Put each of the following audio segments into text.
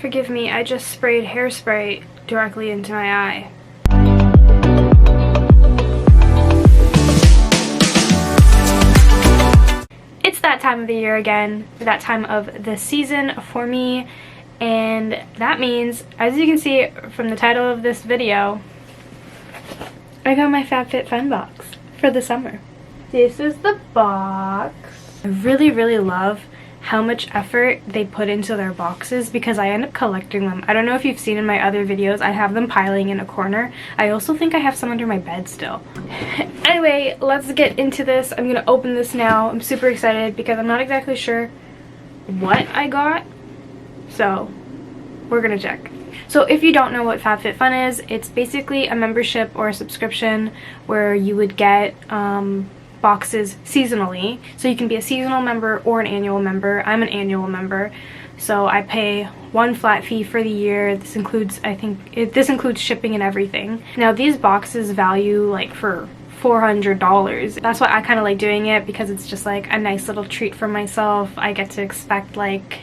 Forgive me, I just sprayed hairspray directly into my eye. It's that time of the year again, that time of the season for me, and that means, as you can see from the title of this video, I got my FabFitFun box for the summer. This is the box. I really love how much effort they put into their boxes because I end up collecting them. I don't know if you've seen in my other videos, I have them piling in a corner. I also think I have some under my bed still. Anyway, let's get into this. I'm gonna open this now. I'm super excited because I'm not exactly sure what I got. So we're gonna check. So if you don't know what FabFitFun is, it's basically a membership or a subscription where you would get boxes seasonally. So you can be a seasonal member or an annual member. I'm an annual member, so I pay one flat fee for the year. This includes, this includes shipping and everything. Now these boxes value like for $400. That's why I kind of like doing it, because it's just like a nice little treat for myself. I get to expect like,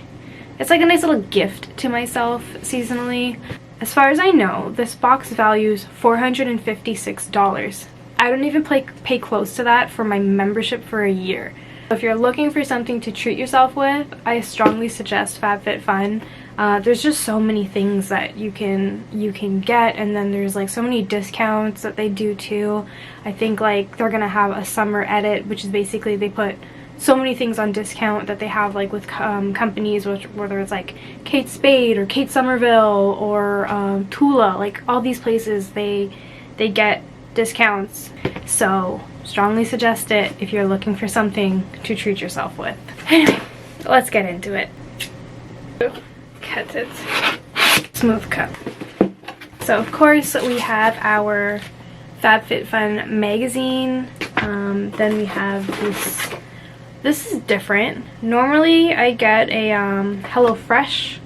it's like a nice little gift to myself seasonally. As far as I know, this box values $456. I don't even pay close to that for my membership for a year. If you're looking for something to treat yourself with, I strongly suggest FabFitFun. There's just so many things that you can get, and then there's like so many discounts that they do too. I think like they're gonna have a summer edit, which is basically they put so many things on discount that they have like with companies, whether it's like Kate Spade or Kate Somerville or Tula, like all these places they get discounts. So strongly suggest it if you're looking for something to treat yourself with. Anyway, let's get into it. Cut it. Smooth cut. So of course we have our FabFitFun magazine. Then we have this is different. Normally I get a HelloFresh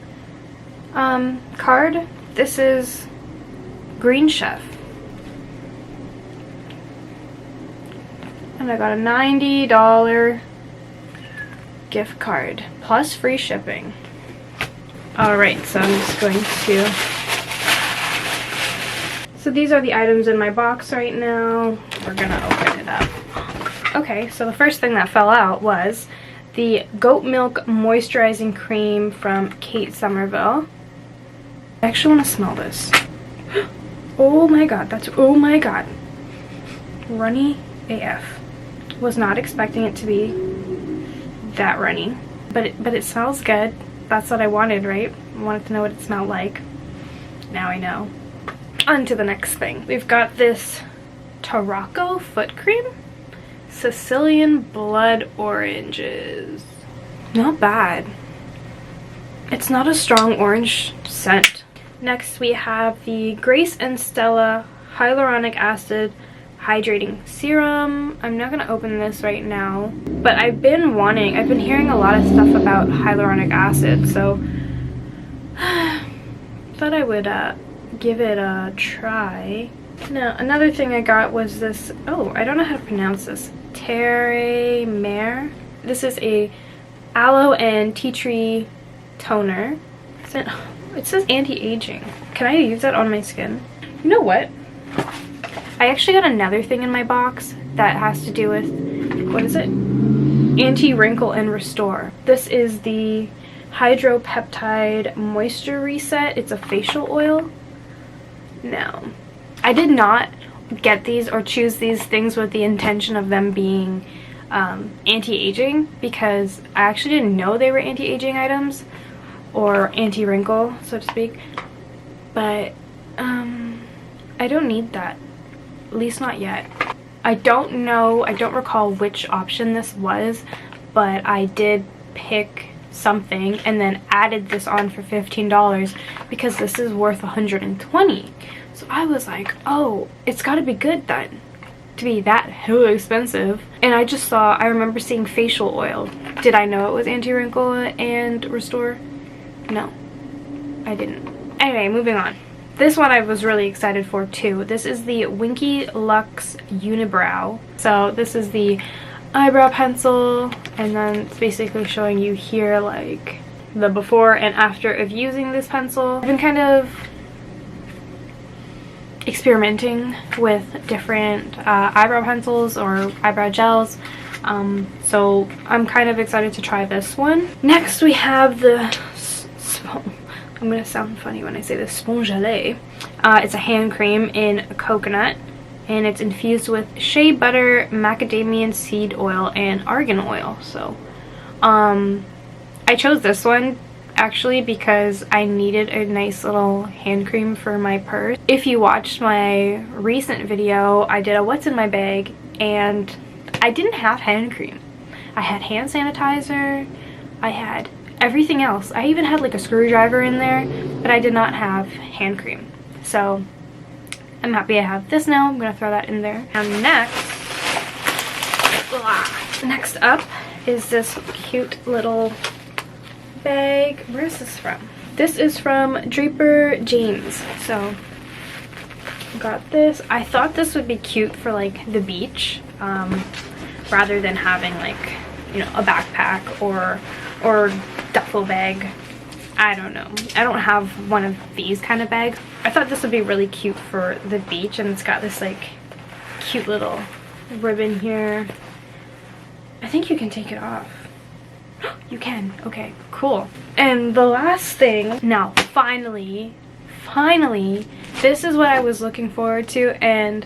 card. This is Green Chef. And I got a $90 gift card plus free shipping. Alright, so I'm just going to... So these are the items in my box right now. We're gonna open it up. Okay, so the first thing that fell out was the goat milk moisturizing cream from Kate Somerville. I actually want to smell this. Oh my god, oh my god. Runny AF. Was not expecting it to be that runny, but it smells good. That's what I wanted, right? I wanted to know what it smelled like. Now I know. On to the next thing. We've got this Tarocco foot cream. Sicilian blood oranges. Not bad. It's not a strong orange scent. Next we have the Grace and Stella hyaluronic acid hydrating serum. I'm not gonna open this right now, but I've been hearing a lot of stuff about hyaluronic acid, so thought I would give it a try. Now another thing I got was this, oh, I don't know how to pronounce this, Terre Mere. This is a aloe and tea tree toner. It says anti-aging. Can I use that on my skin? You know what? I actually got another thing in my box that has to do with, what is it? Anti-wrinkle and restore. This is the Hydropeptide Moisture Reset. It's a facial oil. Now, I did not get these or choose these things with the intention of them being anti-aging, because I actually didn't know they were anti-aging items or anti-wrinkle, so to speak. But I don't need that. At least not yet. I don't know, I don't recall which option this was, but I did pick something and then added this on for $15 because this is worth $120. So I was like, oh, it's gotta be good then to be that hella expensive. And I just saw, I remember seeing facial oil. Did I know it was anti-wrinkle and restore? No, I didn't. Anyway, moving on. This one I was really excited for too. This is the Winky Lux Unibrow. So this is the eyebrow pencil, and then it's basically showing you here like the before and after of using this pencil. I've been kind of experimenting with different eyebrow pencils or eyebrow gels, so I'm kind of excited to try this one. Next we have the I'm gonna sound funny when I say this, Spongelet. It's a hand cream in coconut, and it's infused with shea butter, macadamia seed oil, and argan oil. So I chose this one actually because I needed a nice little hand cream for my purse. If you watched my recent video, I did a what's in my bag, and I didn't have hand cream. I had hand sanitizer, I had everything else. I even had like a screwdriver in there, but I did not have hand cream. So I'm happy I have this now. I'm gonna throw that in there. And next up is this cute little bag. Where is this from? This is from Draper James. So got this. I thought this would be cute for like the beach, rather than having like, you know, a backpack or duffel bag. I don't know. I don't have one of these kind of bags. I thought this would be really cute for the beach, and it's got this like cute little ribbon here. I think you can take it off. You can. Okay, cool. And the last thing, now finally, this is what I was looking forward to, and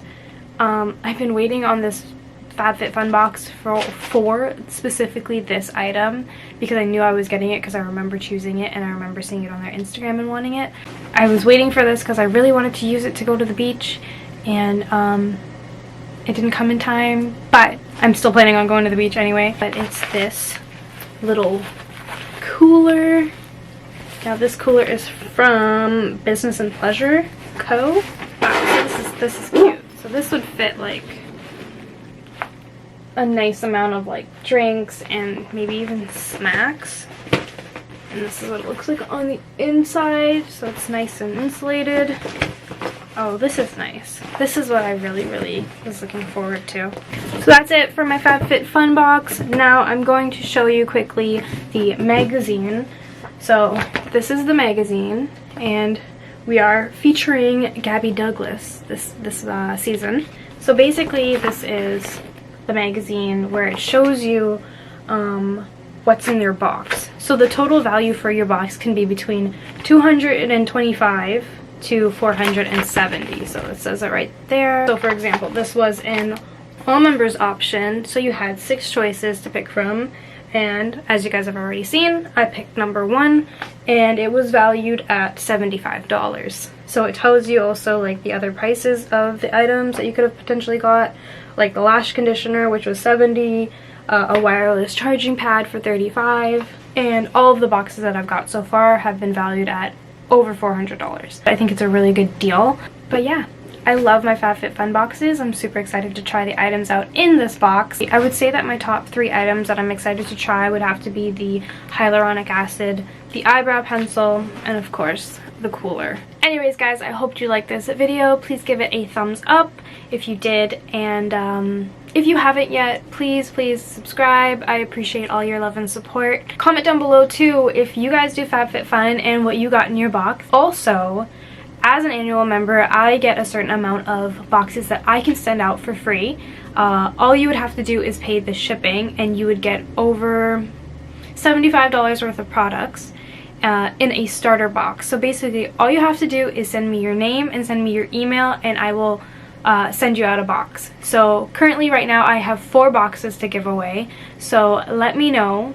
I've been waiting on this FabFitFun box for specifically this item, because I knew I was getting it because I remember choosing it and I remember seeing it on their Instagram and wanting it. I was waiting for this because I really wanted to use it to go to the beach, and it didn't come in time, but I'm still planning on going to the beach anyway. But it's this little cooler. Now this cooler is from Business and Pleasure Co. Wow, this is cute. So this would fit like a nice amount of like drinks and maybe even snacks. And this is what it looks like on the inside, so it's nice and insulated. Oh, this is nice. This is what I really was looking forward to. So that's it for my FabFitFun box. Now I'm going to show you quickly the magazine. So this is the magazine, and we are featuring Gabby Douglas this season. So basically this is the magazine where it shows you what's in your box. So the total value for your box can be between $225 to $470. So it says it right there. So for example, this was an all members option, so you had 6 choices to pick from, and as you guys have already seen, I picked number 1, and it was valued at $75. So it tells you also like the other prices of the items that you could have potentially got, like the lash conditioner, which was $70, a wireless charging pad for $35, and all of the boxes that I've got so far have been valued at over $400. I think it's a really good deal. But yeah, I love my FabFitFun boxes. I'm super excited to try the items out in this box. I would say that my top 3 items that I'm excited to try would have to be the hyaluronic acid, the eyebrow pencil, and of course the cooler. Anyways guys, I hope you liked this video. Please give it a thumbs up if you did, and if you haven't yet, please subscribe. I appreciate all your love and support. Comment down below too if you guys do FabFitFun and what you got in your box. Also, as an annual member, I get a certain amount of boxes that I can send out for free. All you would have to do is pay the shipping, and you would get over $75 worth of products in a starter box. So basically all you have to do is send me your name and send me your email, and I will send you out a box. So currently right now I have 4 boxes to give away, so let me know.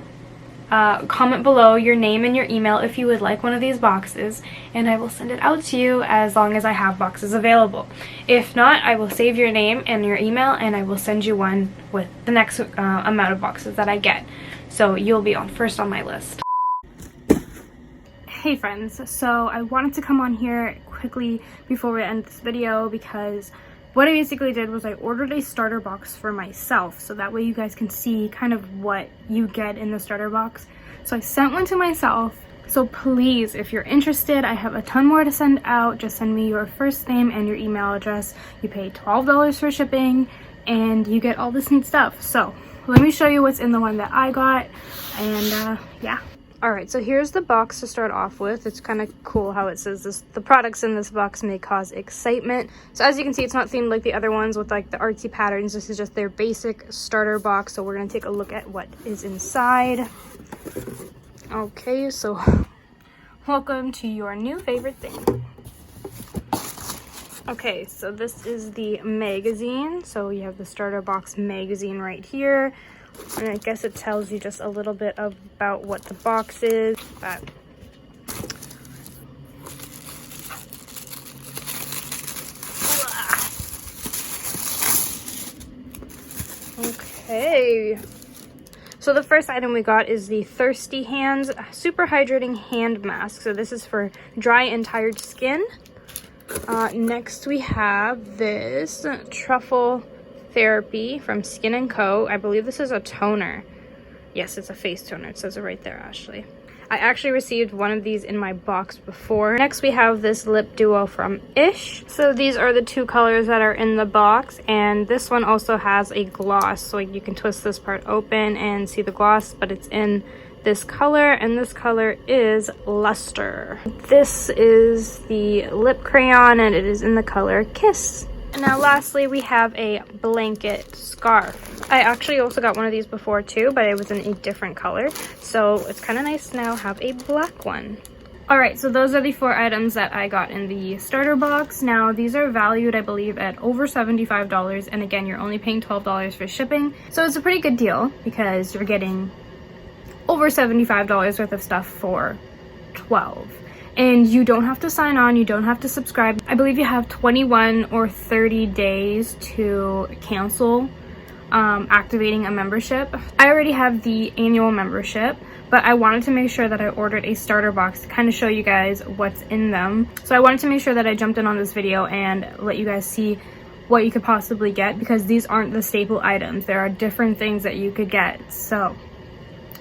Comment below your name and your email if you would like one of these boxes, and I will send it out to you as long as I have boxes available. If not, I will save your name and your email, and I will send you one with the next amount of boxes that I get. So you'll be first on my list. Hey friends, so I wanted to come on here quickly before we end this video, because what I basically did was I ordered a starter box for myself, so that way you guys can see kind of what you get in the starter box. So I sent one to myself, so please, if you're interested, I have a ton more to send out. Just send me your first name and your email address. You pay $12 for shipping, and you get all this neat stuff. So let me show you what's in the one that I got, and yeah. Alright, so here's the box to start off with. It's kind of cool how it says this. The products in this box may cause excitement. So as you can see, it's not themed like the other ones with like the artsy patterns. This is just their basic starter box. So we're going to take a look at what is inside. Okay, so welcome to your new favorite thing. Okay, so this is the magazine. So you have the starter box magazine right here. And I guess it tells you just a little bit about what the box is. Okay. So the first item we got is the Thirsty Hands Super Hydrating Hand Mask. So this is for dry and tired skin. Next we have this Truffle Therapy from Skin & Co. I believe this is a toner. Yes, it's a face toner. It says it right there, Ashley. I actually received one of these in my box before. Next, we have this lip duo from Ish. So these are the two colors that are in the box, and this one also has a gloss. So you can twist this part open and see the gloss, but it's in this color, and this color is Luster. This is the lip crayon, and it is in the color Kiss. And now lastly, we have a blanket scarf. I actually also got one of these before too, but it was in a different color. So it's kind of nice to now have a black one. Alright, so those are the 4 items that I got in the starter box. Now these are valued, I believe, at over $75. And again, you're only paying $12 for shipping. So it's a pretty good deal because you're getting over $75 worth of stuff for $12. And you don't have to sign on, you don't have to subscribe. I believe you have 21 or 30 days to cancel activating a membership. I already have the annual membership, but I wanted to make sure that I ordered a starter box to kind of show you guys what's in them. So I wanted to make sure that I jumped in on this video and let you guys see what you could possibly get, because these aren't the staple items. There are different things that you could get. So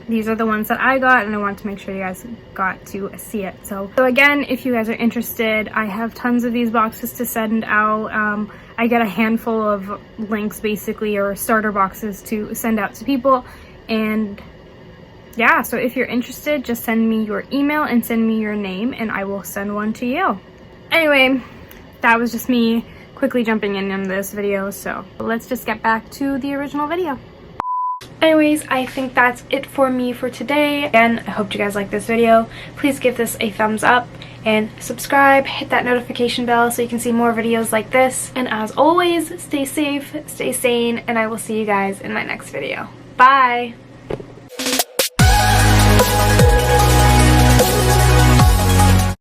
these are the ones that I got, and I want to make sure you guys got to see it. So again, if you guys are interested, I have tons of these boxes to send out. I get a handful of links basically, or starter boxes to send out to people. And yeah, so if you're interested, just send me your email and send me your name and I will send one to you. Anyway, that was just me quickly jumping in this video. So let's just get back to the original video. Anyways, I think that's it for me for today. Again, I hope you guys like this video. Please give this a thumbs up and subscribe, hit that notification bell so you can see more videos like this. And as always, stay safe, stay sane, and I will see you guys in my next video. Bye!